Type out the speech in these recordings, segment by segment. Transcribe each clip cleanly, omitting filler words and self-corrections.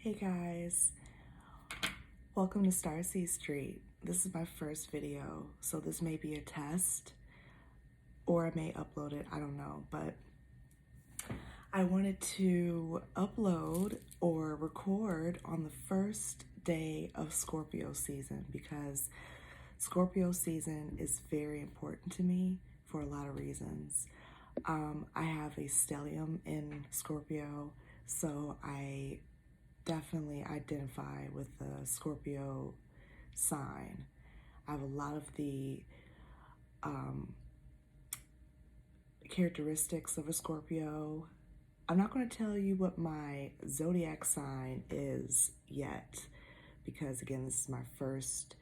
Hey guys, welcome to Starseed Street. This is my first video, so this may be a test or I may upload it, I don't know, but I wanted to upload or record on the first day of Scorpio season because Scorpio season is very important to me for a lot of reasons. I have a stellium in Scorpio, so I definitely identify with the Scorpio sign. I have a lot of the characteristics of a Scorpio. I'm not going to tell you what my zodiac sign is yet because, again, this is my first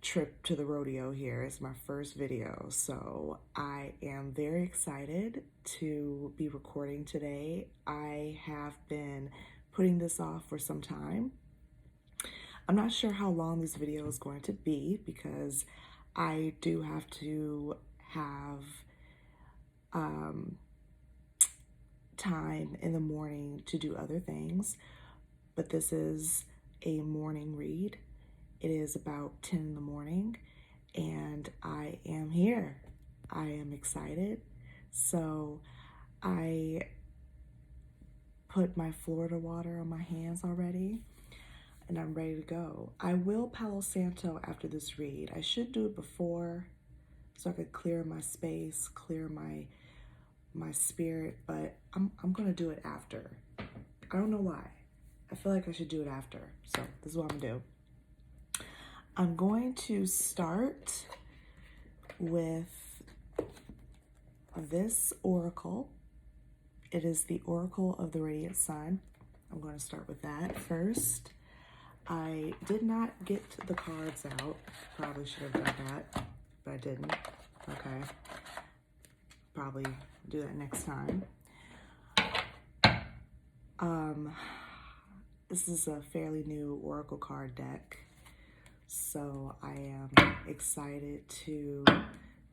trip to the rodeo here. It's my first video, so I am very excited to be recording today. I have been putting this off for some time. I'm not sure how long this video is going to be because I do have to have time in the morning to do other things, but this is a morning read. It is about 10 in the morning and I am here. I am excited. So I put my Florida water on my hands already and I'm ready to go. I will Palo Santo after this read. I should do it before so I could clear my space, clear my spirit, but I'm gonna do it after. I don't know why. I feel like I should do it after. So this is what I'm gonna do. I'm going to start with this oracle. It is the Oracle of the Radiant Sun. I'm going to start with that first. I did not get the cards out. Probably should have done that, but I didn't. Okay. Probably do that next time. This is a fairly new oracle card deck, so I am excited to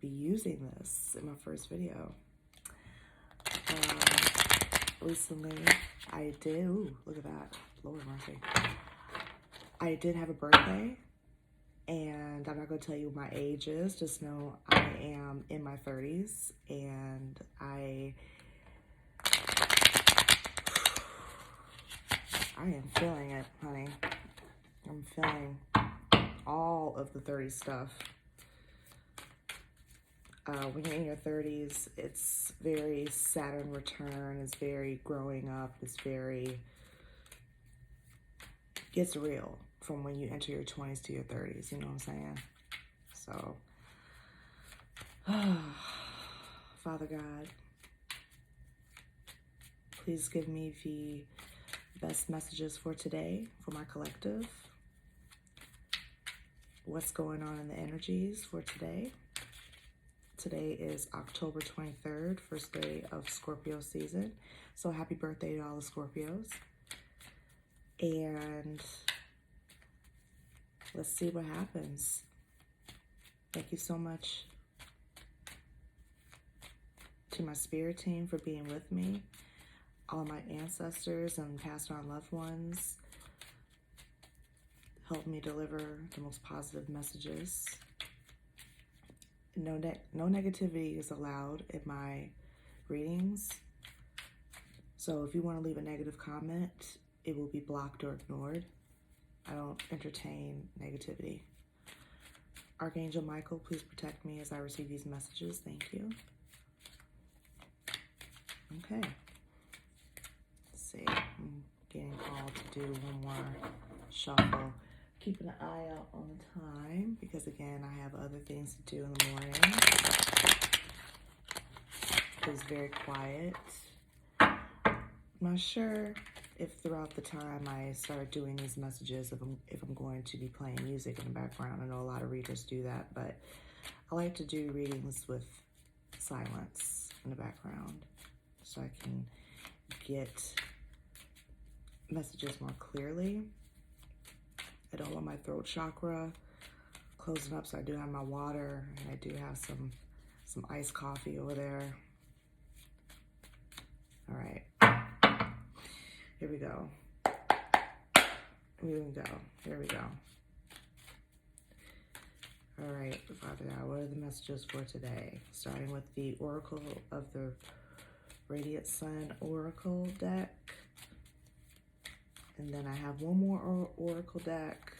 be using this in my first video. Recently, I did, ooh, look at that, Lord mercy. I did have a birthday, and I'm not going to tell you what my age is, just know I am in my 30s, and I am feeling it, honey. I'm feeling all of the 30 stuff. When you're in your 30s, it's very Saturn return, it's very growing up, gets real from when you enter your 20s to your 30s, you know what I'm saying? So, Father God, please give me the best messages for today, for my collective. What's going on in the energies for today? Today is October 23rd, first day of Scorpio season. So happy birthday to all the Scorpios. And let's see what happens. Thank you so much to my spirit team for being with me, all my ancestors and passed on loved ones. Help me deliver the most positive messages. No negativity is allowed in my readings. So if you want to leave a negative comment, it will be blocked or ignored. I don't entertain negativity. Archangel Michael, please protect me as I receive these messages. Thank you. Okay. Let's see. I'm getting called to do one more shuffle. Keeping an eye out on the time because, again, I have other things to do in the morning. It was very quiet. I'm not sure if throughout the time I started doing these messages, if I'm going to be playing music in the background. I know a lot of readers do that, but I like to do readings with silence in the background so I can get messages more clearly. I don't want my throat chakra closing up, so I do have my water, and I do have some iced coffee over there. All right, here we go. Here we go. Here we go. All right, Father God, what are the messages for today? Starting with the Oracle of the Radiant Sun Oracle deck. And then I have one more Oracle deck.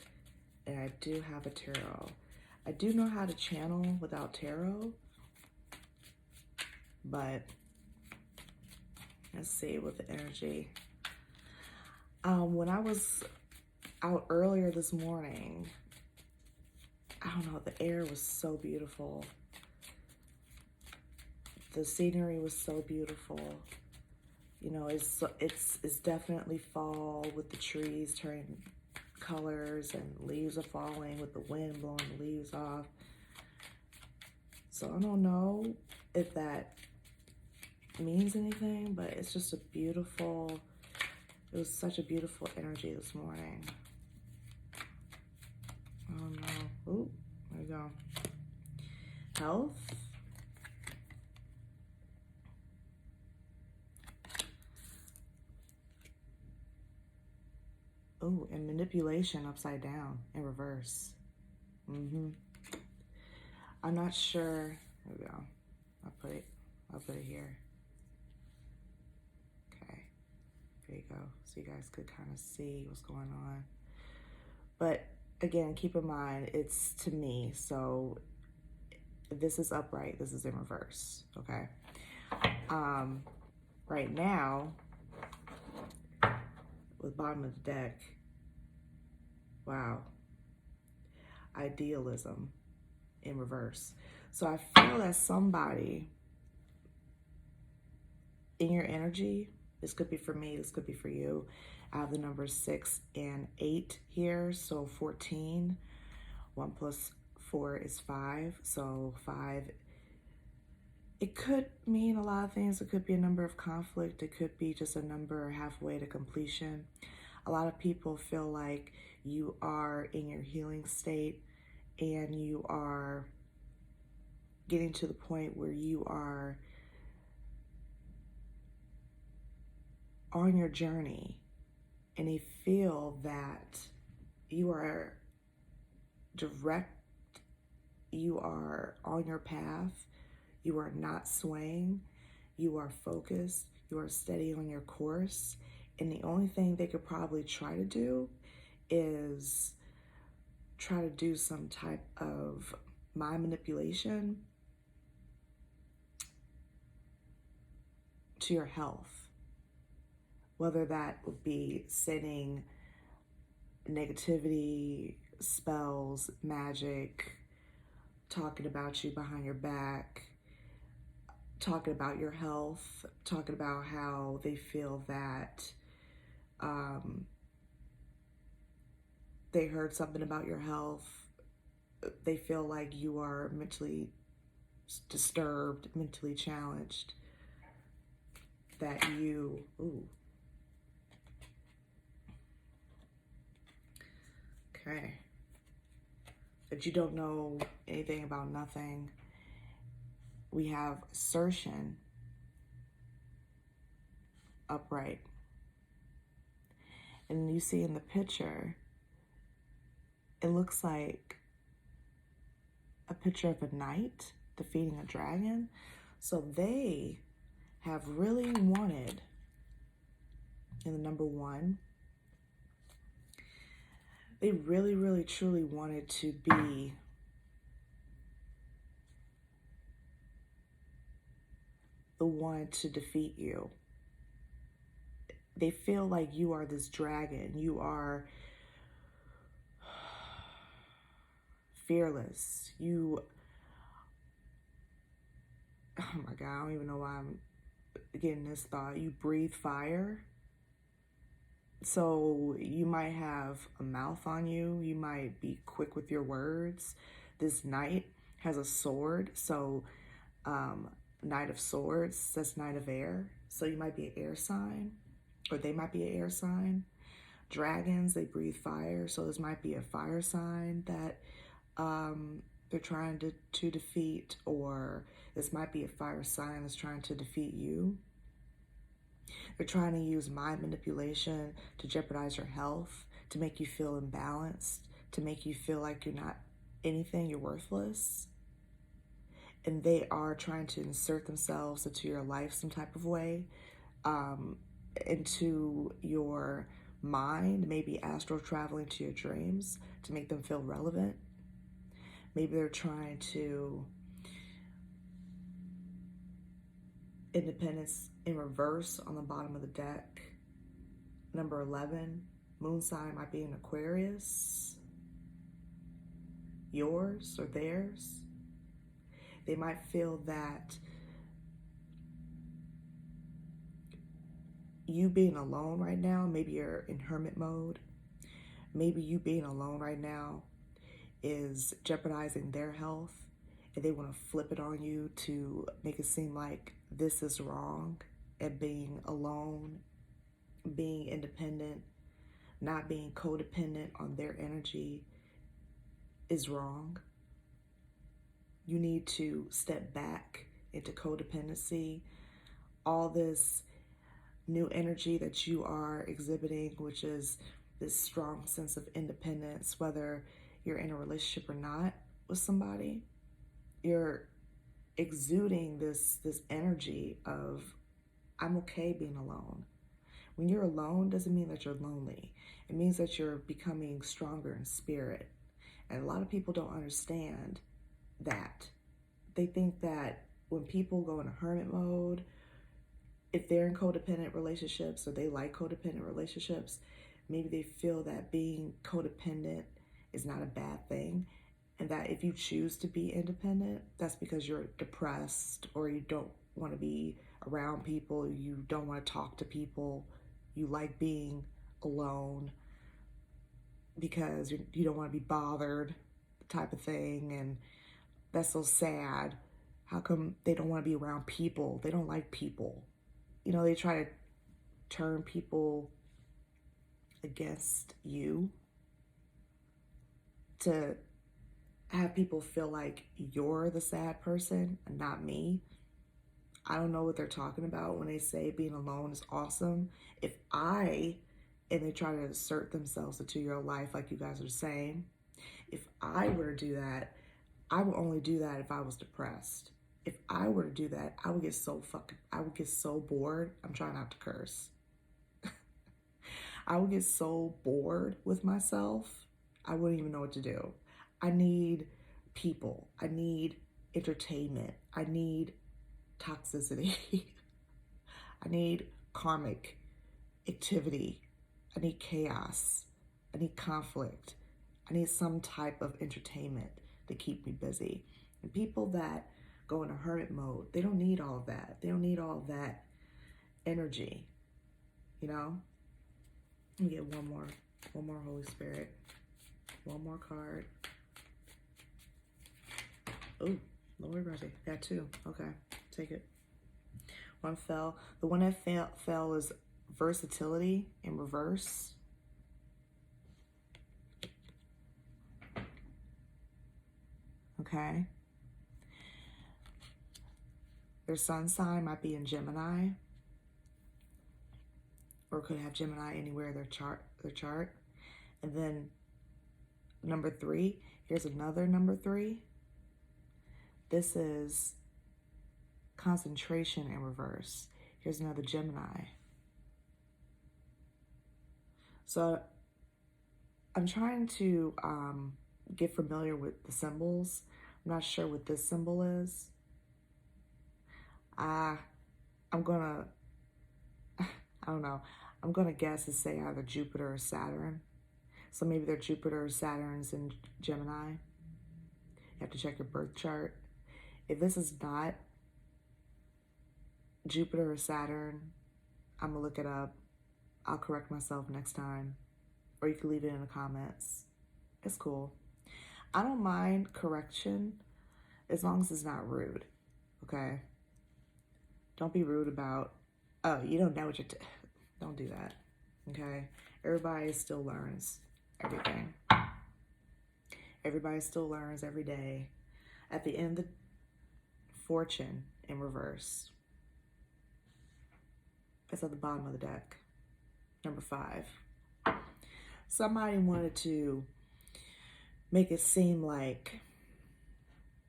And I do have a tarot. I do know how to channel without tarot. But let's see with the energy. When I was out earlier this morning, I don't know, the air was so beautiful. The scenery was so beautiful. You know, it's definitely fall with the trees turning colors and leaves are falling with the wind blowing the leaves off. So I don't know if that means anything, but it's just it was such a beautiful energy this morning. Oh no. Ooh, there we go. Health. Oh, and manipulation upside down in reverse. I'm not sure. There we go. I'll put it here. Okay. There you go. So you guys could kind of see what's going on. But again, keep in mind, it's to me. So this is upright. This is in reverse. Okay. Right now, with the bottom of the deck, wow, idealism in reverse. So I feel that somebody in your energy, this could be for me, this could be for you. I have the numbers 6 and 8 here, so 14. 1 plus 4 is 5, so 5. It could mean a lot of things. It could be a number of conflict. It could be just a number halfway to completion. A lot of people feel like you are in your healing state and you are getting to the point where you are on your journey and they feel that you are direct, you are on your path, you are not swaying, you are focused, you are steady on your course, and the only thing they could probably try to do is try to do some type of mind manipulation to your health, whether that would be sending negativity, spells, magic, talking about you behind your back, talking about your health, talking about how they feel that they heard something about your health. They feel like you are mentally disturbed, mentally challenged, that you, okay, that you don't know anything about nothing. We have assertion upright. And you see in the picture, it looks like a picture of a knight defeating a dragon. So they have really wanted, in the number 1, they really, really, truly wanted to be the one to defeat you. They feel like you are this dragon. You are fearless. You, oh my God, I don't even know why I'm getting this thought. You breathe fire. So you might have a mouth on you. You might be quick with your words. This knight has a sword. So Knight of Swords, that's Knight of Air. So you might be an air sign, or they might be an air sign. Dragons, they breathe fire. So this might be a fire sign that they're trying to defeat, or this might be a fire sign that's trying to defeat you. They're trying to use mind manipulation to jeopardize your health, to make you feel imbalanced, to make you feel like you're not anything, you're worthless. And they are trying to insert themselves into your life some type of way, into your mind, maybe astral traveling to your dreams to make them feel relevant. Maybe they're trying to Independence in reverse on the bottom of the deck. Number 11, moon sign might be in Aquarius. Yours or theirs. They might feel that you being alone right now, maybe you're in hermit mode. Maybe you being alone right now is jeopardizing their health, and they want to flip it on you to make it seem like this is wrong, and being alone, being independent, not being codependent on their energy is wrong. You need to step back into codependency. All this new energy that you are exhibiting, which is this strong sense of independence, whether you're in a relationship or not with somebody, you're exuding this energy of, I'm okay being alone. When you're alone, doesn't mean that you're lonely. It means that you're becoming stronger in spirit. And a lot of people don't understand that. They think that when people go into hermit mode, if they're in codependent relationships or they like codependent relationships, maybe they feel that being codependent is not a bad thing. And that if you choose to be independent, that's because you're depressed or you don't want to be around people, you don't want to talk to people, you like being alone because you don't want to be bothered, type of thing. And that's so sad. How come they don't want to be around people? They don't like people. You know, they try to turn people against you to have people feel like you're the sad person and not me. I don't know what they're talking about when they say being alone is awesome. And they try to assert themselves into your life like you guys are saying, if I were to do that, I would only do that if I was depressed. If I were to do that, I would get so bored. I'm trying not to curse. I would get so bored with myself, I wouldn't even know what to do. I need people. I need entertainment. I need toxicity. I need karmic activity. I need chaos. I need conflict. I need some type of entertainment to keep me busy. And people that go into hermit mode, they don't need all of that. They don't need all of that energy, you know? Let me get one more Holy Spirit. One more card. Oh, Lord mercy. Got two. Okay, take it. One fell. The one that fell is versatility in reverse. Okay. Their sun sign might be in Gemini, or could have Gemini anywhere in their chart. And then number 3, here's another number 3. This is concentration in reverse. Here's another Gemini. So I'm trying to get familiar with the symbols. I'm not sure what this symbol is. I don't know. I'm gonna guess and say either Jupiter or Saturn. So maybe they're Jupiter or Saturn's in Gemini. You have to check your birth chart. If this is not Jupiter or Saturn, I'm gonna look it up. I'll correct myself next time. Or you can leave it in the comments. It's cool. I don't mind correction as long as it's not rude, okay? Don't be rude about, oh, you don't know what you're don't do that, okay? Everybody still learns everything. Everybody still learns every day. At the end of the fortune in reverse. It's at the bottom of the deck. Number 5. Somebody wanted to make it seem like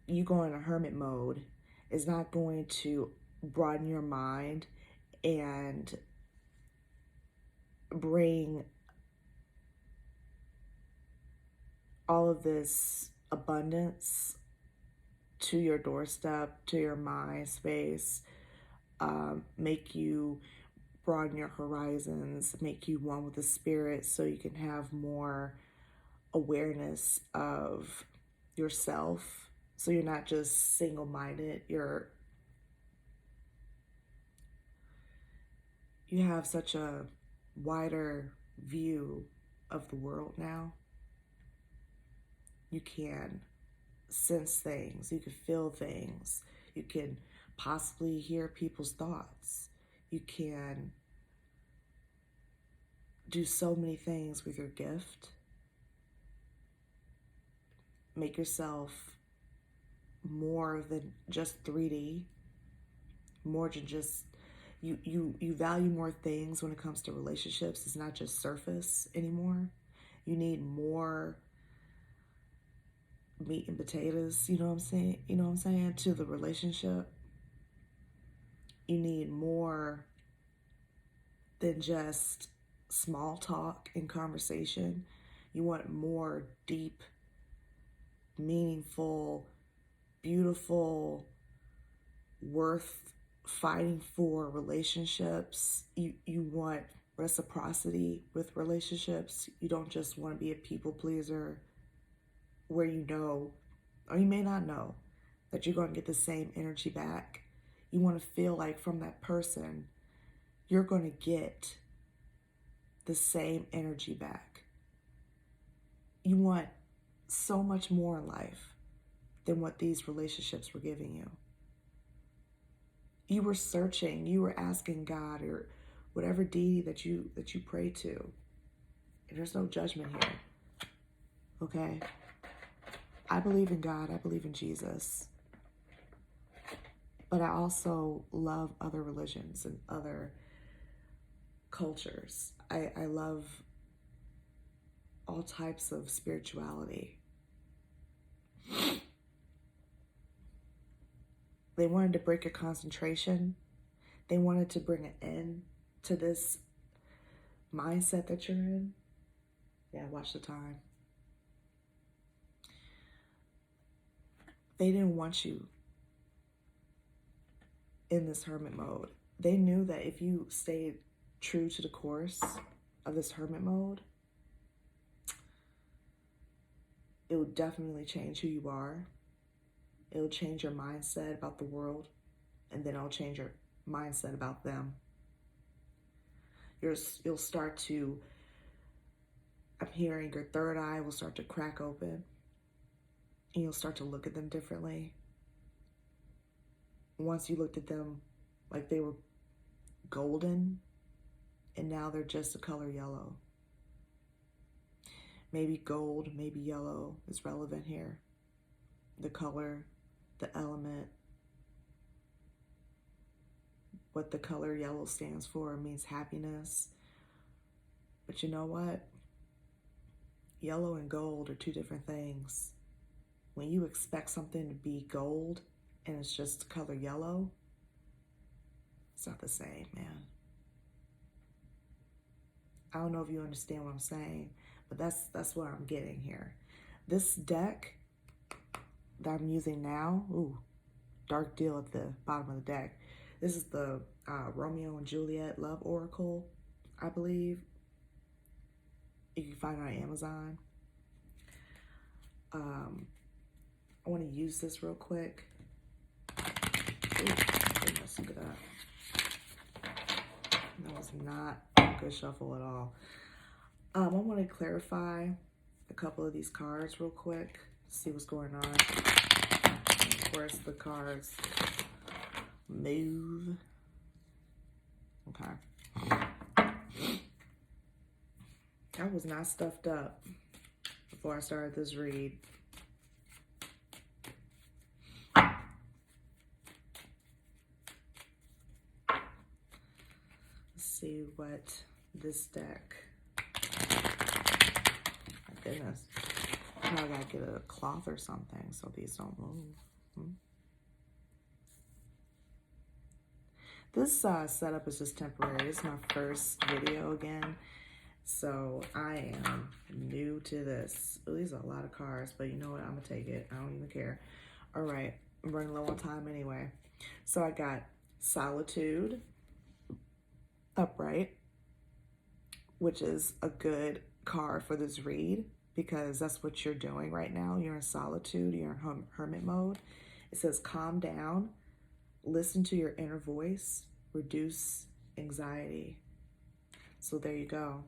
you going in hermit mode is not going to broaden your mind and bring all of this abundance to your doorstep, to your mind space, make you broaden your horizons, make you one with the spirit so you can have more awareness of yourself. So you're not just single-minded, you have such a wider view of the world now. You can sense things, you can feel things, you can possibly hear people's thoughts, you can do so many things with your gift. Make yourself more than just 3D, more than just you value more things when it comes to relationships. It's not just surface anymore. You need more meat and potatoes, you know what I'm saying? You know what I'm saying? To the relationship. You need more than just small talk and conversation. You want more deep, meaningful, beautiful, worth fighting for relationships. You want reciprocity with relationships. You don't just want to be a people pleaser where you know, or you may not know, that you're going to get the same energy back. You want to feel like from that person, you're going to get the same energy back. You want so much more in life than what these relationships were giving you. You were searching, you were asking God or whatever deity that you pray to. And there's no judgment here. Okay? I believe in God, I believe in Jesus. But I also love other religions and other cultures. I love all types of spirituality. They wanted to break your concentration. They wanted to bring an end to this mindset that you're in. Yeah, watch the time. They didn't want you in this hermit mode. They knew that if you stayed true to the course of this hermit mode, it will definitely change who you are. It'll change your mindset about the world, and then it'll change your mindset about them. You'll start to, I'm hearing your third eye will start to crack open, and you'll start to look at them differently. Once you looked at them like they were golden, and now they're just a color yellow. Maybe gold, maybe yellow is relevant here. The color, the element, what the color yellow stands for means happiness. But you know what? Yellow and gold are two different things. When you expect something to be gold and it's just color yellow, it's not the same, man. I don't know if you understand what I'm saying, but that's what I'm getting here. This deck that I'm using now, ooh, dark deal at the bottom of the deck. This is the Romeo and Juliet Love Oracle, I believe. You can find it on Amazon. I want to use this real quick. Ooh, let's look at that. That was not a good shuffle at all. I want to clarify a couple of these cards real quick, see what's going on. And of course, the cards move. Okay. I was not stuffed up before I started this read. Let's see what this deck goodness. Now I gotta get a cloth or something so these don't move. This setup is just temporary. It's my first video again, so I am new to this. Ooh, these are a lot of cards, but you know what? I'm gonna take it. I don't even care. All right, I'm running low on time anyway. So I got Solitude, Upright, which is a good card for this read because that's what you're doing right now. You're in solitude, you're in hermit mode. It says calm down, listen to your inner voice, reduce anxiety. So there you go.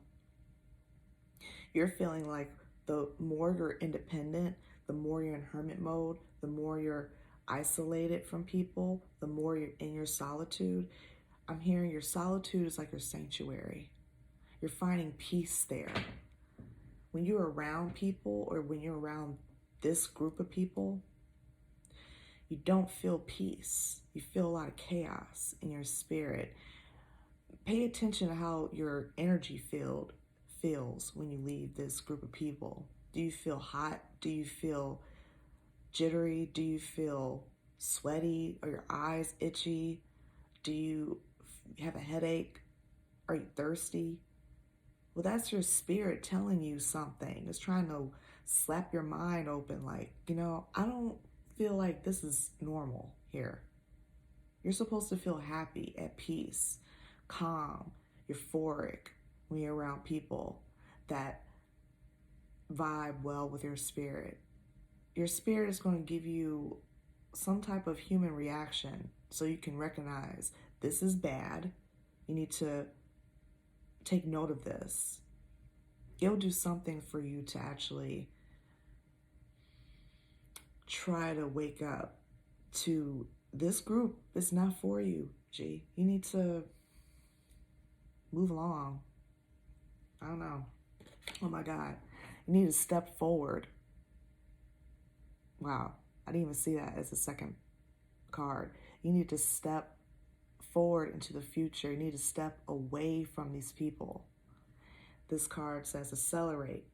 You're feeling like the more you're independent, the more you're in hermit mode, the more you're isolated from people, the more you're in your solitude. I'm hearing your solitude is like your sanctuary. You're finding peace there. When you're around people or when you're around this group of people, you don't feel peace. You feel a lot of chaos in your spirit. Pay attention to how your energy feels when you leave this group of people. Do you feel hot? Do you feel jittery? Do you feel sweaty? Are your eyes itchy? Do you have a headache? Are you thirsty? Well, that's your spirit telling you something. It's trying to slap your mind open like, I don't feel like this is normal here. You're supposed to feel happy, at peace, calm, euphoric when you're around people that vibe well with your spirit. Your spirit is going to give you some type of human reaction so you can recognize this is bad. You need to take note of this. It'll do something for you to actually try to wake up to this group. It's not for you, G. You need to move along. I don't know. Oh my God. You need to step forward. Wow. I didn't even see that as a second card. You need to step forward into the future. You need to step away from these people. This card says accelerate,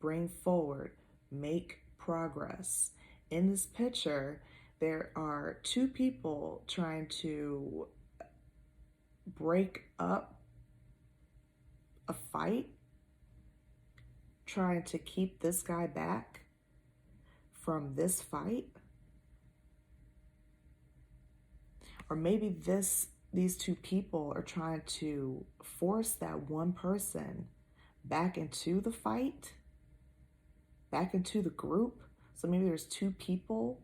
bring forward, make progress. In this picture, there are two people trying to break up a fight, trying to keep this guy back from this fight. Or maybe these two people are trying to force that one person back into the fight, back into the group. So maybe there's two people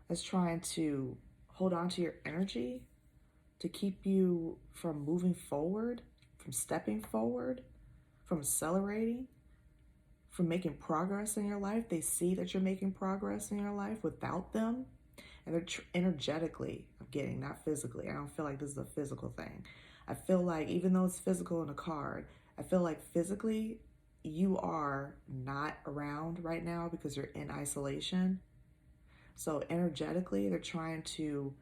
that's trying to hold on to your energy to keep you from moving forward, from stepping forward, from accelerating, from making progress in your life. They see that you're making progress in your life without them. And they're energetically, I'm getting, not physically. I don't feel like this is a physical thing. I feel like even though it's physical in a card, I feel like physically you are not around right now because you're in isolation. So energetically, they're trying to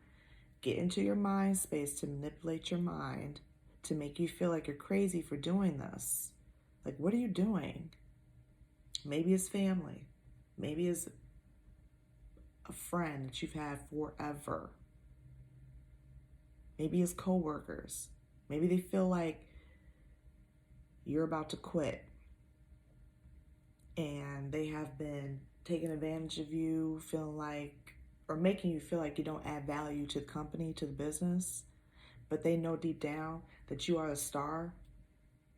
get into your mind space to manipulate your mind to make you feel like you're crazy for doing this. Like, what are you doing? Maybe it's family. Maybe it's a friend that you've had forever. Maybe it's coworkers. Maybe they feel like you're about to quit and they have been taking advantage of you, feeling like, or making you feel like you don't add value to the company, to the business, but they know deep down that you are a star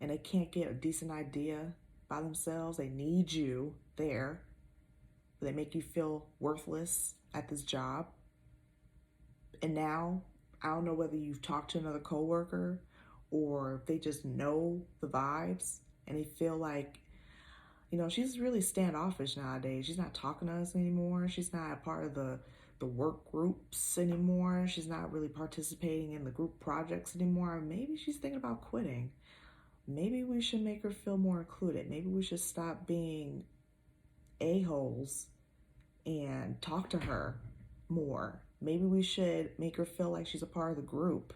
and they can't get a decent idea by themselves. They need you there. They make you feel worthless at this job. And now, I don't know whether you've talked to another coworker or they just know the vibes and they feel like, she's really standoffish nowadays. She's not talking to us anymore. She's not a part of the work groups anymore. She's not really participating in the group projects anymore. Maybe she's thinking about quitting. Maybe we should make her feel more included. Maybe we should stop being a-holes and talk to her more. Maybe we should make her feel like she's a part of the group.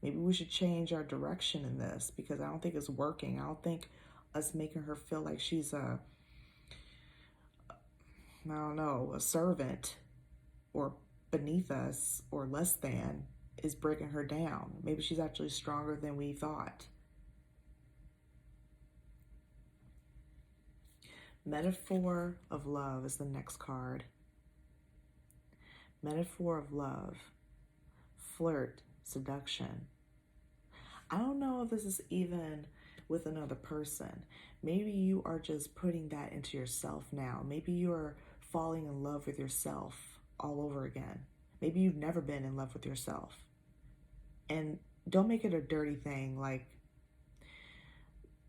Maybe we should change our direction in this because I don't think it's working. I don't think us making her feel like she's I don't know, a servant or beneath us or less than is breaking her down. Maybe she's actually stronger than we thought. Metaphor of love is the next card. Metaphor of love, flirt, seduction. I don't know if this is even with another person. Maybe you are just putting that into yourself now. Maybe you're falling in love with yourself all over again. Maybe you've never been in love with yourself. And don't make it a dirty thing like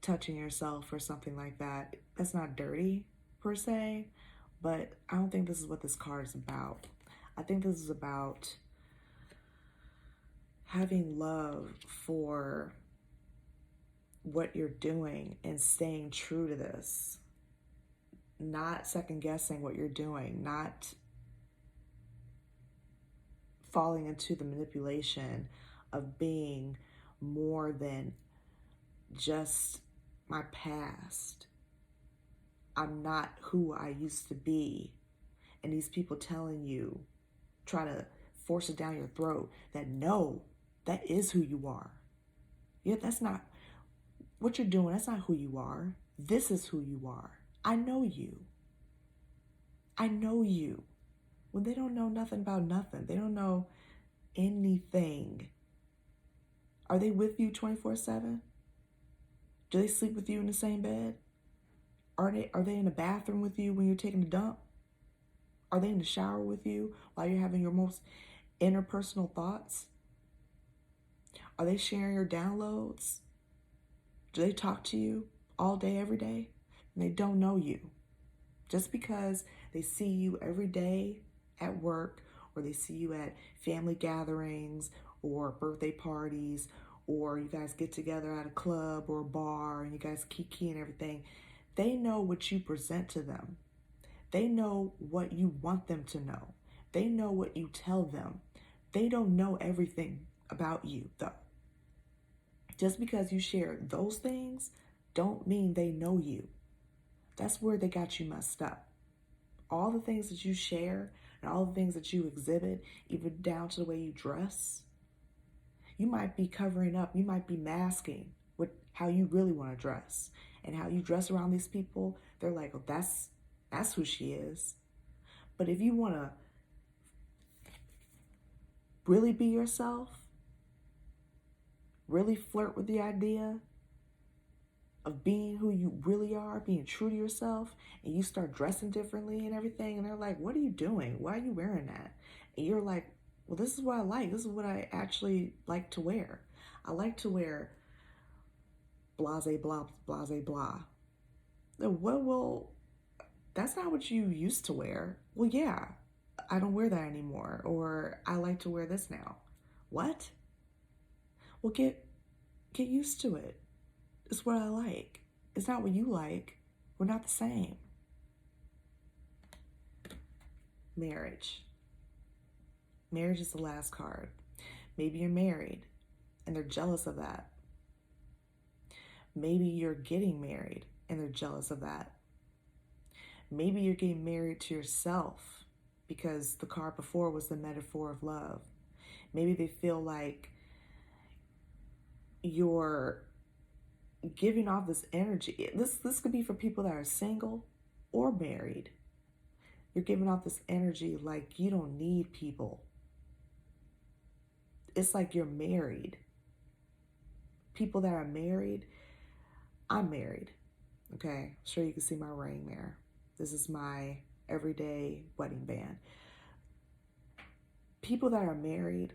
touching yourself or something like that. That's not dirty per se, but I don't think this is what this card is about. I think this is about having love for what you're doing and staying true to this. Not second guessing what you're doing, not falling into the manipulation of being more than just my past. I'm not who I used to be. And these people telling you, try to force it down your throat that no, that is who you are. Yeah, that's not what you're doing. That's not who you are. This is who you are. I know you. I know you. When they don't know nothing about nothing, they don't know anything. Are they with you 24/7? Do they sleep with you in the same bed? Are they in the bathroom with you when you're taking a dump? Are they in the shower with you while you're having your most interpersonal thoughts? Are they sharing your downloads? Do they talk to you all day, every day? And they don't know you. Just because they see you every day at work, or they see you at family gatherings or birthday parties, or you guys get together at a club or a bar and you guys kiki and everything, they know what you present to them. They know what you want them to know. They know what you tell them. They don't know everything about you, though. Just because you share those things don't mean they know you. That's where they got you messed up. All the things that you share and all the things that you exhibit, even down to the way you dress, you might be covering up, you might be masking with how you really want to dress. And how you dress around these people, they're like, oh, that's who she is. But if you want to really be yourself, really flirt with the idea of being who you really are, being true to yourself, and you start dressing differently and everything, and they're like, what are you doing? Why are you wearing that? And you're like, well, this is what I like. This is what I actually like to wear. I like to wear blase, blah, blase, blah. Well, that's not what you used to wear. Well, yeah, I don't wear that anymore. Or I like to wear this now. What? Well, get used to it. It's what I like. It's not what you like. We're not the same. Marriage. Marriage is the last card. Maybe you're married and they're jealous of that. Maybe you're getting married and they're jealous of that. Maybe you're getting married to yourself because the card before was the metaphor of love. Maybe they feel like you're giving off this energy. This could be for people that are single or married. You're giving off this energy like you don't need people. It's like you're married. People that are married, I'm married. Okay, I'm sure you can see my ring there. This is my everyday wedding band. People that are married,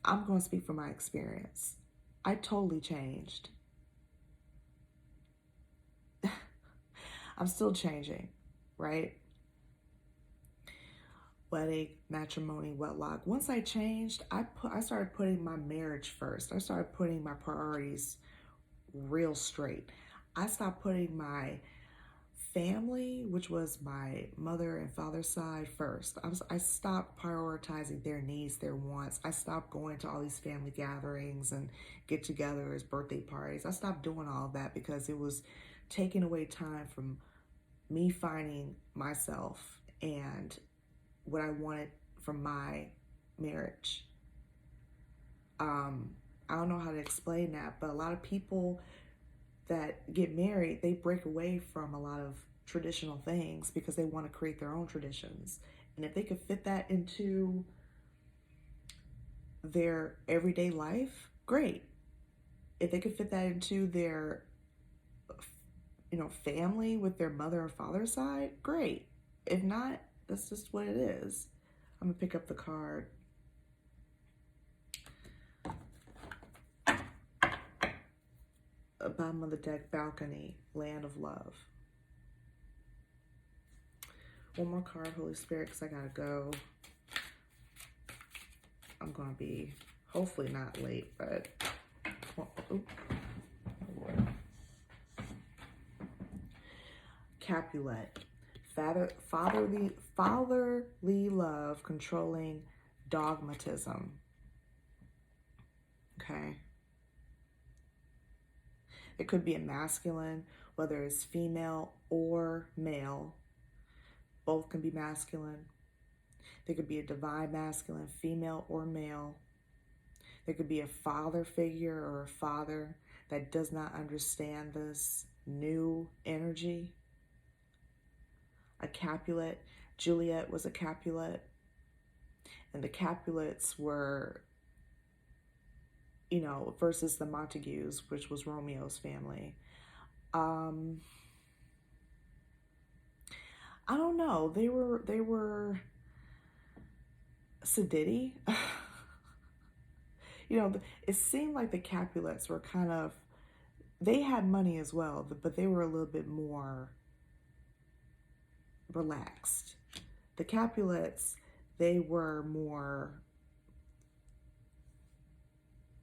I'm going to speak from my experience. I totally changed. I'm still changing, right? Wedding, matrimony, wedlock. Once I changed, I started putting my marriage first. I started putting my priorities real straight. I stopped putting my family, which was my mother and father's side first. I stopped prioritizing their needs, their wants. I stopped going to all these family gatherings and get-togethers, birthday parties. I stopped doing all of that because it was taking away time from me finding myself and what I wanted from my marriage. I don't know how to explain that, but a lot of people that get married, they break away from a lot of traditional things because they want to create their own traditions. And if they could fit that into their everyday life, great. If they could fit that into their, family with their mother or father side, great. If not, that's just what it is. I'm gonna pick up the card. Bottom of the deck, balcony, land of love. One more card, Holy Spirit, because I gotta go. I'm gonna be hopefully not late, but Capulet, fatherly love, controlling dogmatism. Okay. It could be a masculine, whether it's female or male. Both can be masculine. There could be a divine masculine, female or male. There could be a father figure or a father that does not understand this new energy. A Capulet. Juliet was a Capulet. And the Capulets were, versus the Montagues, which was Romeo's family. I don't know. They were sedity. It seemed like the Capulets were kind of, they had money as well, but they were a little bit more relaxed. The Capulets, they were more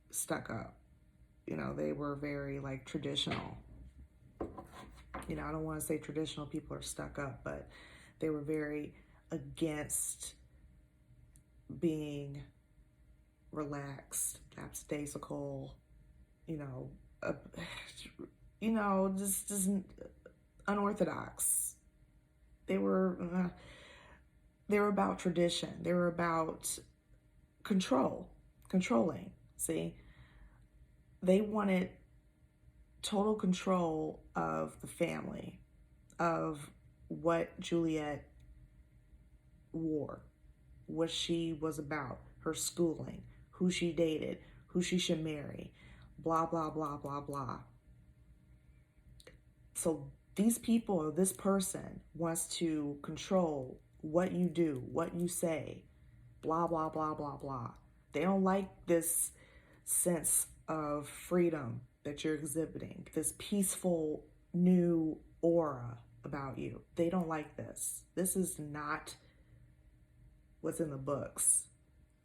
stuck up. They were very like traditional. I don't want to say traditional people are stuck up, but they were very against being relaxed, lackadaisical, just unorthodox. They were about tradition. They were about controlling. See, they wanted total control of the family, of what Juliet wore, what she was about, her schooling, who she dated, who she should marry, blah, blah, blah, blah, blah. So these people or this person wants to control what you do, what you say, blah, blah, blah, blah, blah. They don't like this sense of freedom that you're exhibiting, this peaceful new aura about you. They don't like this. This is not what's in the books.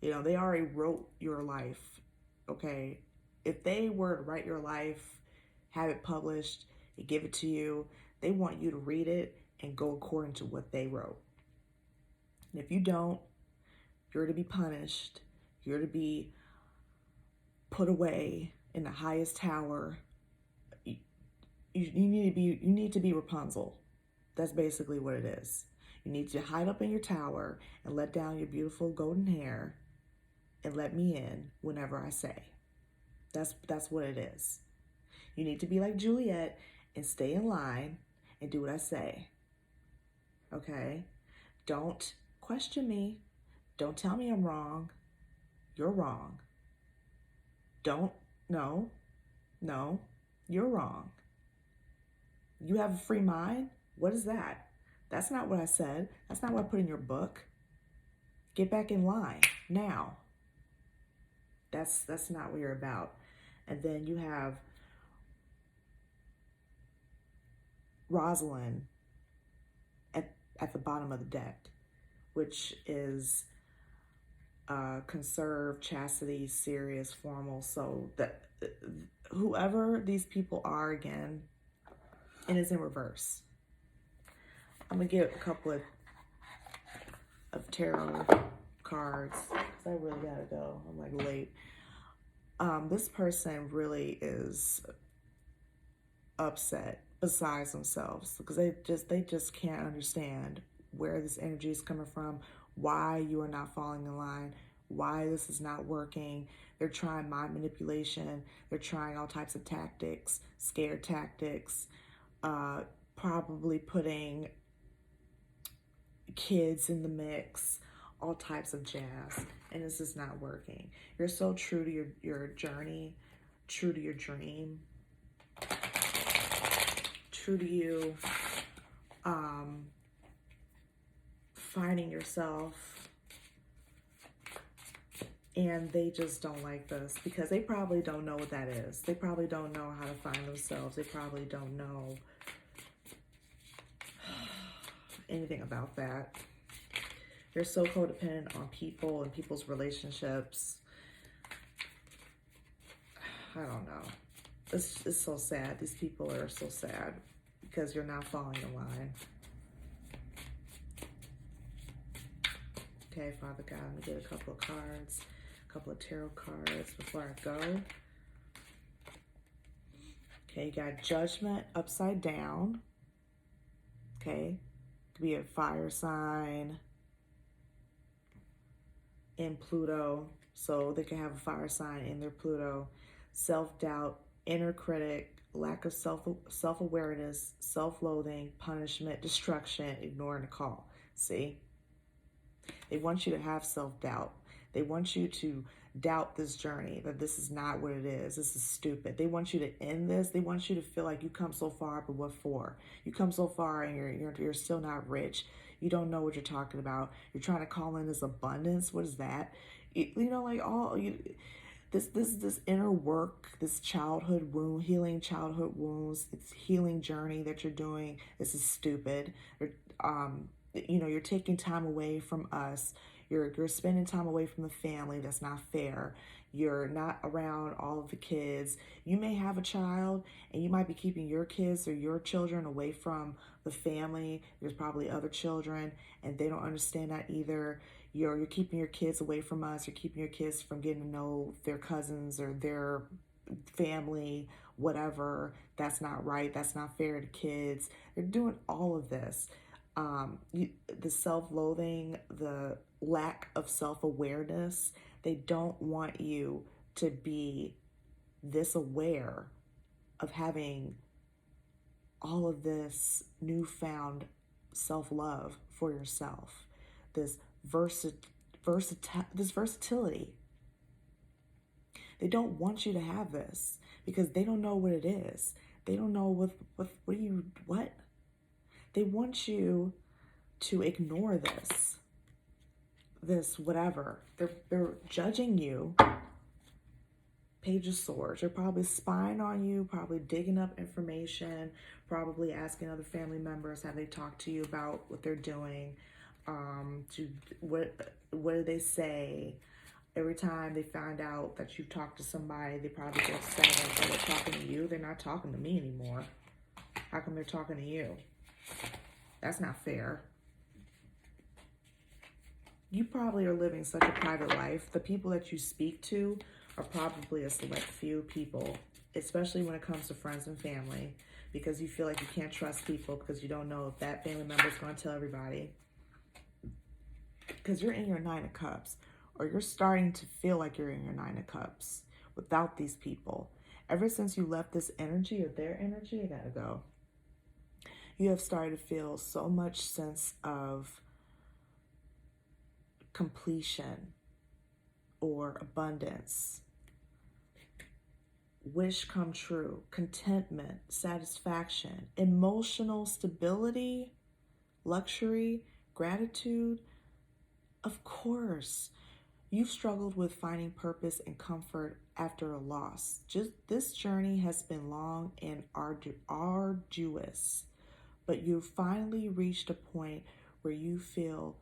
They already wrote your life, okay? If they were to write your life, have it published, and give it to you, they want you to read it and go according to what they wrote. And if you don't, you're to be punished. You're to be put away in the highest tower. You need to be Rapunzel. That's basically what it is. You need to hide up in your tower and let down your beautiful golden hair and let me in whenever I say. That's what it is. You need to be like Juliet and stay in line and do what I say. Okay? Don't question me. Don't tell me I'm wrong. You're wrong. No, you're wrong. You have a free mind? What is that? That's not what I said. That's not what I put in your book. Get back in line now. That's not what you're about. And then you have Rosalind at the bottom of the deck, which is conserved, chastity, serious, formal. So that whoever these people are, again, it is in reverse. I'm going to get a couple of tarot cards because I really got to go. I'm like late. This person really is upset besides themselves because they just can't understand where this energy is coming from, why you are not falling in line, why this is not working. They're trying mind manipulation. They're trying all types of tactics, scare tactics, probably putting kids in the mix, all types of jazz, and this is not working. You're so true to your journey, true to your dream, true to you, finding yourself, and they just don't like this because they probably don't know what that is. They probably don't know how to find themselves. They probably don't know anything about that. They're so codependent on people and people's relationships. I don't know. It's so sad. These people are so sad because you're not falling in line. Okay, Father God, I'm going to get a couple of cards, a couple of tarot cards before I go. Okay, you got Judgment upside down. Okay, could be a fire sign in Pluto, so they can have a fire sign in their Pluto. Self-doubt, inner critic, lack of self-awareness, self-loathing, punishment, destruction, ignoring the call. See? They want you to have self-doubt. They want you to doubt this journey, that this is not what it is. This is stupid. They want you to end this. They want you to feel like you come so far, but what for? You come so far and you're still not rich. You don't know what you're talking about. You're trying to call in this abundance. What is that? Like this inner work, this childhood wound, healing childhood wounds, this healing journey that you're doing. This is stupid. You're taking time away from us. You're spending time away from the family. That's not fair. You're not around all of the kids. You may have a child and you might be keeping your kids or your children away from the family. There's probably other children and they don't understand that either. You're keeping your kids away from us. You're keeping your kids from getting to know their cousins or their family, whatever. That's not right. That's not fair to kids. They're doing all of this. The self-loathing, the lack of self-awareness, they don't want you to be this aware of having all of this newfound self-love for yourself, this versatility. They don't want you to have this because they don't know what it is. They don't know what. They want you to ignore this whatever. They're judging you. Page of Swords. They're probably spying on you, probably digging up information, probably asking other family members, have they talked to you about what they're doing? What do they say? Every time they find out that you've talked to somebody, they probably get upset that they're talking to you. They're not talking to me anymore. How come they're talking to you? That's not fair. You probably are living such a private life. The people that you speak to are probably a select few people, especially when it comes to friends and family, because you feel like you can't trust people because you don't know if that family member is going to tell everybody. Because you're in your Nine of Cups, or you're starting to feel like you're in your Nine of Cups without these people. Ever since you left this energy or their energy, I gotta go. You have started to feel so much sense of completion or abundance, wish come true, contentment, satisfaction, emotional stability, luxury, gratitude. Of course, you've struggled with finding purpose and comfort after a loss. This journey has been long and arduous, but you've finally reached a point where you feel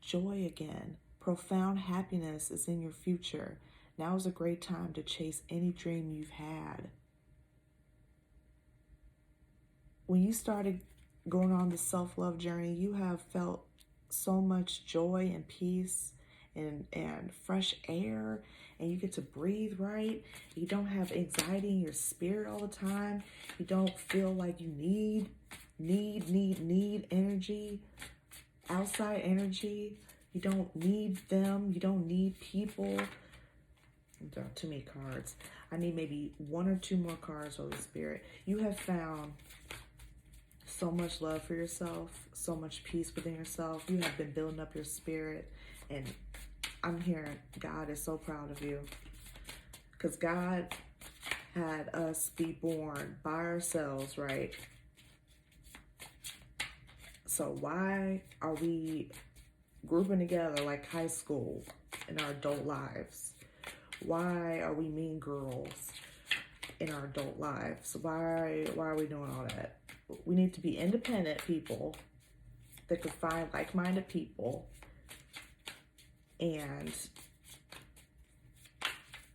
joy again. Profound happiness is in your future. Now is a great time to chase any dream you've had. When you started going on this self-love journey, you have felt so much joy and peace and fresh air, and you get to breathe right. You don't have anxiety in your spirit all the time. You don't feel like you need energy, outside energy. You don't need them. You don't need people. There are too many cards. I need maybe one or two more cards, Holy Spirit. You have found so much love for yourself, so much peace within yourself. You have been building up your spirit, and I'm hearing God is so proud of you, because God had us be born by ourselves, right? So why are we grouping together like high school in our adult lives? Why are we mean girls in our adult lives? Why are we doing all that? We need to be independent people that could find like-minded people and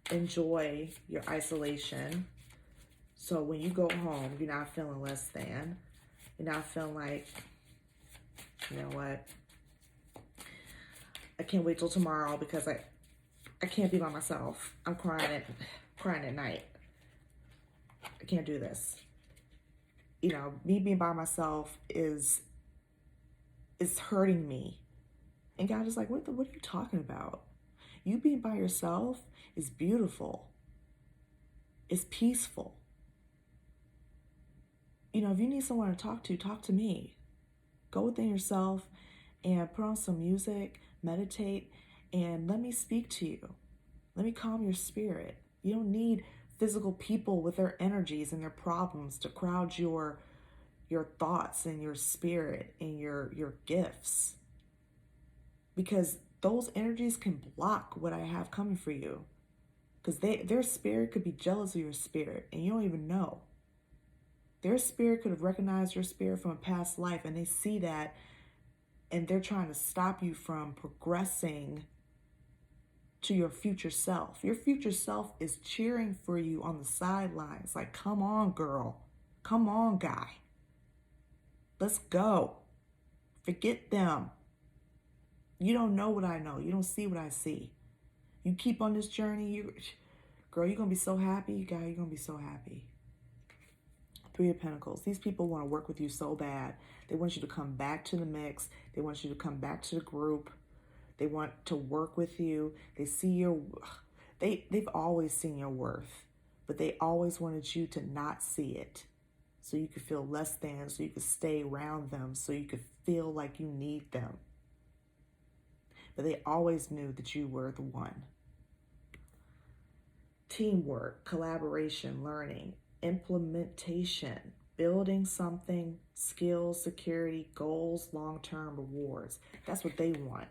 enjoy your isolation. So when you go home, you're not feeling less than. You're not feeling like, you know what, I can't wait till tomorrow because I can't be by myself. I'm crying at night. I can't do this. You know, me being by myself is hurting me. And God is like, what are you talking about? You being by yourself is beautiful. It's peaceful. You know, if you need someone to talk to me. Go within yourself and put on some music, meditate, and let me speak to you. Let me calm your spirit. You don't need physical people with their energies and their problems to crowd your thoughts and your spirit and your gifts. Because those energies can block what I have coming for you. Because their spirit could be jealous of your spirit and you don't even know. Their spirit could have recognized your spirit from a past life, and they see that and they're trying to stop you from progressing to your future self. Your future self is cheering for you on the sidelines. Like, come on, girl. Come on, guy. Let's go. Forget them. You don't know what I know. You don't see what I see. You keep on this journey, girl, you're going to be so happy. Guy, you're going to be so happy. Three of Pentacles. These people want to work with you so bad. They want you to come back to the mix. They want you to come back to the group. They want to work with you. They see they've always seen your worth, but they always wanted you to not see it. So you could feel less than, so you could stay around them, so you could feel like you need them. But they always knew that you were the one. Teamwork, collaboration, learning, implementation, building something, skills, security, goals, long-term rewards. That's what they want.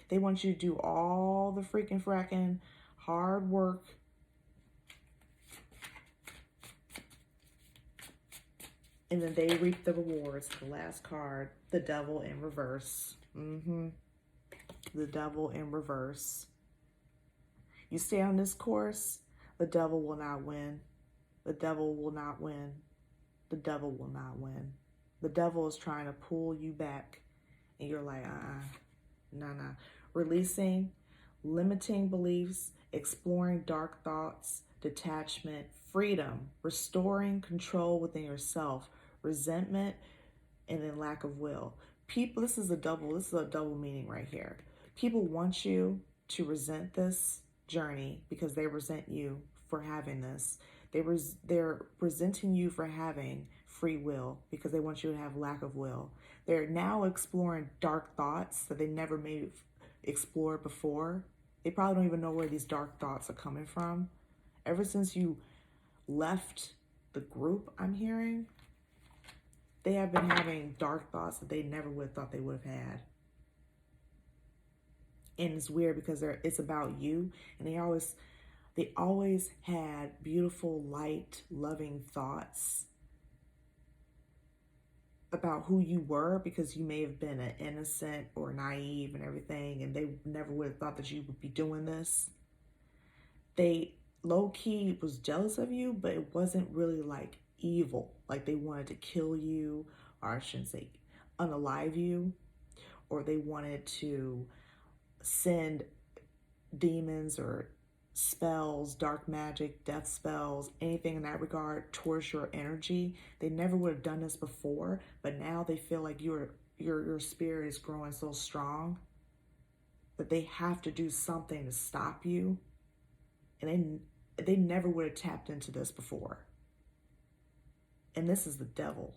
They want you to do all the freaking fracking hard work and then they reap the rewards. The last card, the devil in reverse. The devil in reverse. You stay on this course, the devil will not win. The devil will not win. The devil will not win. The devil is trying to pull you back, and you're like, nah. Releasing, limiting beliefs, exploring dark thoughts, detachment, freedom, restoring control within yourself, resentment, and then lack of will. People, this is a double meaning right here. People want you to resent this journey because they resent you for having this. They're resenting you for having free will because they want you to have lack of will. They're now exploring dark thoughts that they never maybe explored before. They probably don't even know where these dark thoughts are coming from. Ever since you left the group, I'm hearing, they have been having dark thoughts that they never would have thought they would have had. And it's weird because it's about you, and they always had beautiful, light, loving thoughts about who you were, because you may have been an innocent or naive and everything, and they never would have thought that you would be doing this. They low-key was jealous of you, but it wasn't really like evil, like they wanted to kill you or I shouldn't say unalive you, or they wanted to send demons or spells, dark magic, death spells, anything in that regard towards your energy. They never would have done this before, but now they feel like your spirit is growing so strong that they have to do something to stop you. And they never would have tapped into this before. And this is the devil.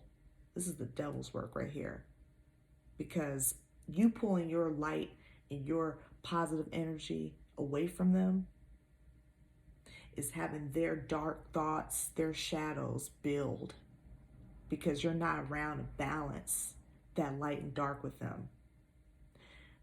This is the devil's work right here. Because you pulling your light and your positive energy away from them is having their dark thoughts, their shadows build, because you're not around to balance that light and dark with them.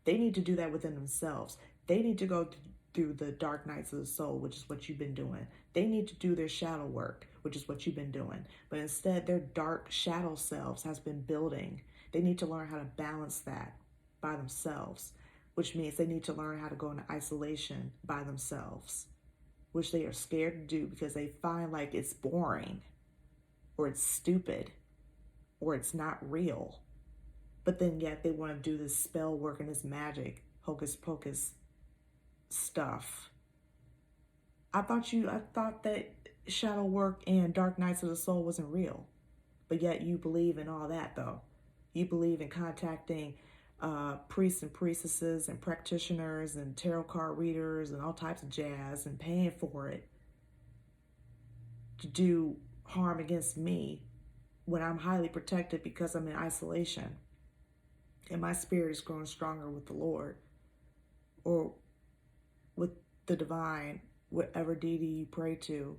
They need to do that within themselves. They need to go through the dark nights of the soul, which is what you've been doing. They need to do their shadow work, which is what you've been doing. But instead, their dark shadow selves has been building. They need to learn how to balance that by themselves, which means they need to learn how to go into isolation by themselves, which they are scared to do because they find like it's boring, or it's stupid, or it's not real. But then yet they want to do this spell work and this magic, hocus pocus stuff. I thought that shadow work and dark nights of the soul wasn't real. But yet you believe in all that though. You believe in contacting priests and priestesses and practitioners and tarot card readers and all types of jazz and paying for it to do harm against me when I'm highly protected because I'm in isolation and my spirit is growing stronger with the Lord or with the divine, whatever deity you pray to,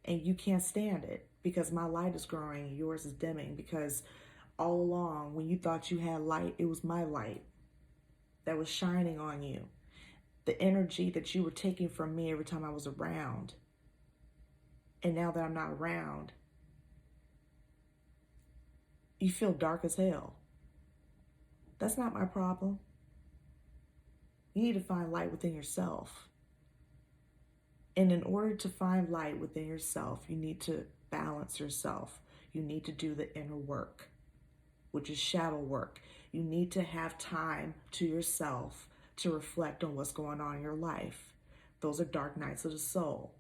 and you can't stand it because my light is growing and yours is dimming, because all along when you thought you had light, it was my light that was shining on you. The energy that you were taking from me every time I was around. And now that I'm not around, you feel dark as hell. That's not my problem. You need to find light within yourself. And in order to find light within yourself, you need to balance yourself. You need to do the inner work, which is shadow work. You need to have time to yourself to reflect on what's going on in your life. Those are dark nights of the soul.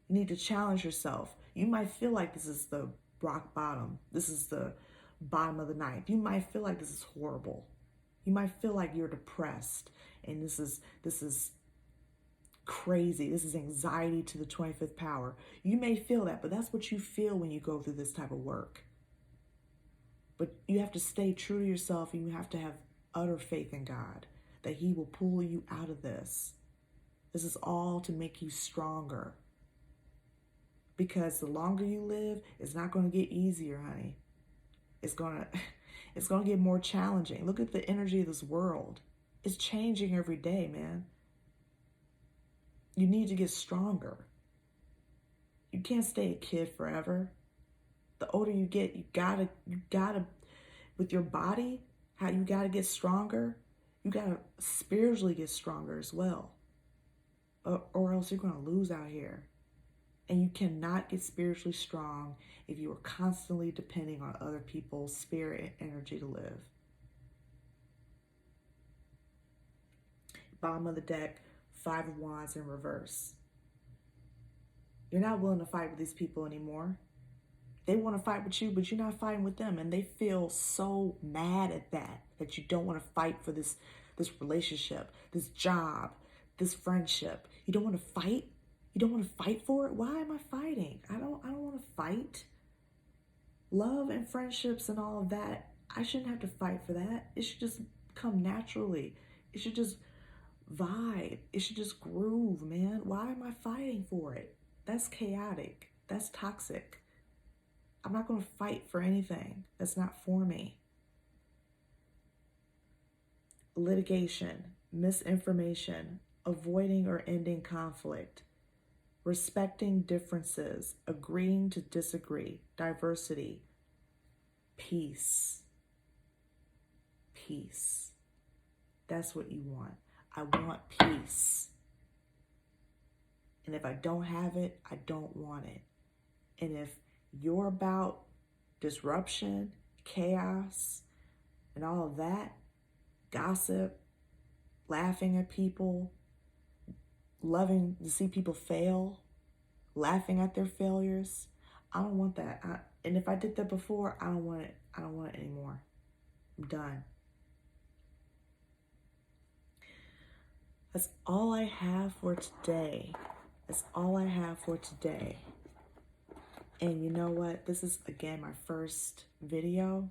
You need to challenge yourself. You might feel like this is the rock bottom. This is the bottom of the ninth. You might feel like this is horrible. You might feel like you're depressed and this is crazy. This is anxiety to the 25th power. You may feel that, but that's what you feel when you go through this type of work. But you have to stay true to yourself, and you have to have utter faith in God that He will pull you out of this. This is all to make you stronger. Because the longer you live, it's not going to get easier, honey. It's going to get more challenging. Look at the energy of this world. It's changing every day, man. You need to get stronger. You can't stay a kid forever. The older you get, you gotta, with your body, how you gotta get stronger. You gotta spiritually get stronger as well. Or else you're gonna lose out here. And you cannot get spiritually strong if you are constantly depending on other people's spirit and energy to live. Bottom of the deck, 5 of Wands in reverse. You're not willing to fight with these people anymore. They want to fight with you, but you're not fighting with them. And they feel so mad at that you don't want to fight for this relationship, this job, this friendship. You don't want to fight? You don't want to fight for it? Why am I fighting? I don't want to fight. Love and friendships and all of that, I shouldn't have to fight for that. It should just come naturally. It should just vibe. It should just groove, man. Why am I fighting for it? That's chaotic. That's toxic. I'm not going to fight for anything that's not for me. Litigation, misinformation, avoiding or ending conflict, respecting differences, agreeing to disagree, diversity, peace. Peace. That's what you want. I want peace. And if I don't have it, I don't want it. And if you're about disruption, chaos, and all of that, gossip, laughing at people, loving to see people fail, laughing at their failures. I don't want that. And if I did that before, I don't want it. I don't want it anymore. I'm done. That's all I have for today. That's all I have for today. And you know what? This is, again, my first video.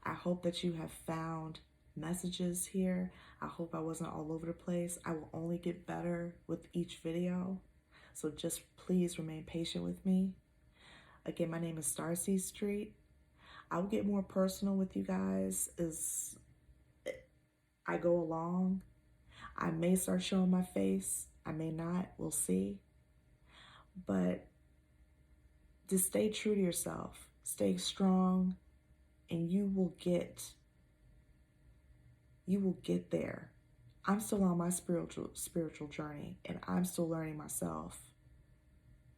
I hope that you have found messages here. I hope I wasn't all over the place. I will only get better with each video. So just please remain patient with me. Again, my name is Starseed Street. I will get more personal with you guys as I go along. I may start showing my face. I may not. We'll see. But just stay true to yourself. Stay strong, and you will get there. I'm still on my spiritual journey, and I'm still learning myself.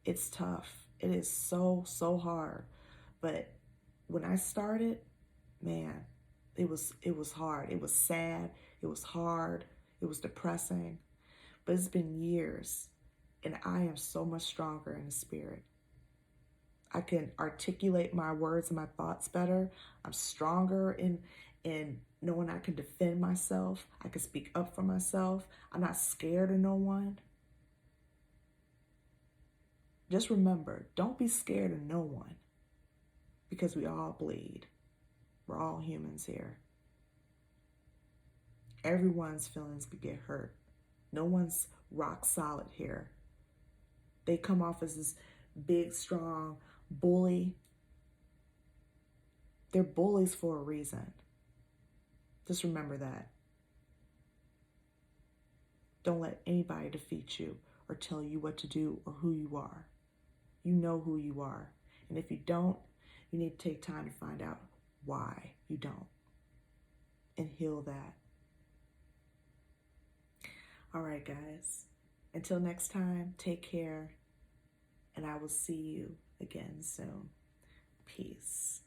It's tough. It is so hard. But when I started, man, it was hard. It was sad. It was hard. It was depressing. But it's been years, and I am so much stronger in the spirit. I can articulate my words and my thoughts better. I'm stronger in knowing I can defend myself. I can speak up for myself. I'm not scared of no one. Just remember, don't be scared of no one, because we all bleed. We're all humans here. Everyone's feelings could get hurt. No one's rock solid here. They come off as this big, strong bully. They're bullies for a reason. Just remember that. Don't let anybody defeat you or tell you what to do or who you are. You know who you are. And if you don't, you need to take time to find out why you don't and heal that. All right, guys. Until next time, take care, and I will see you again soon. Peace.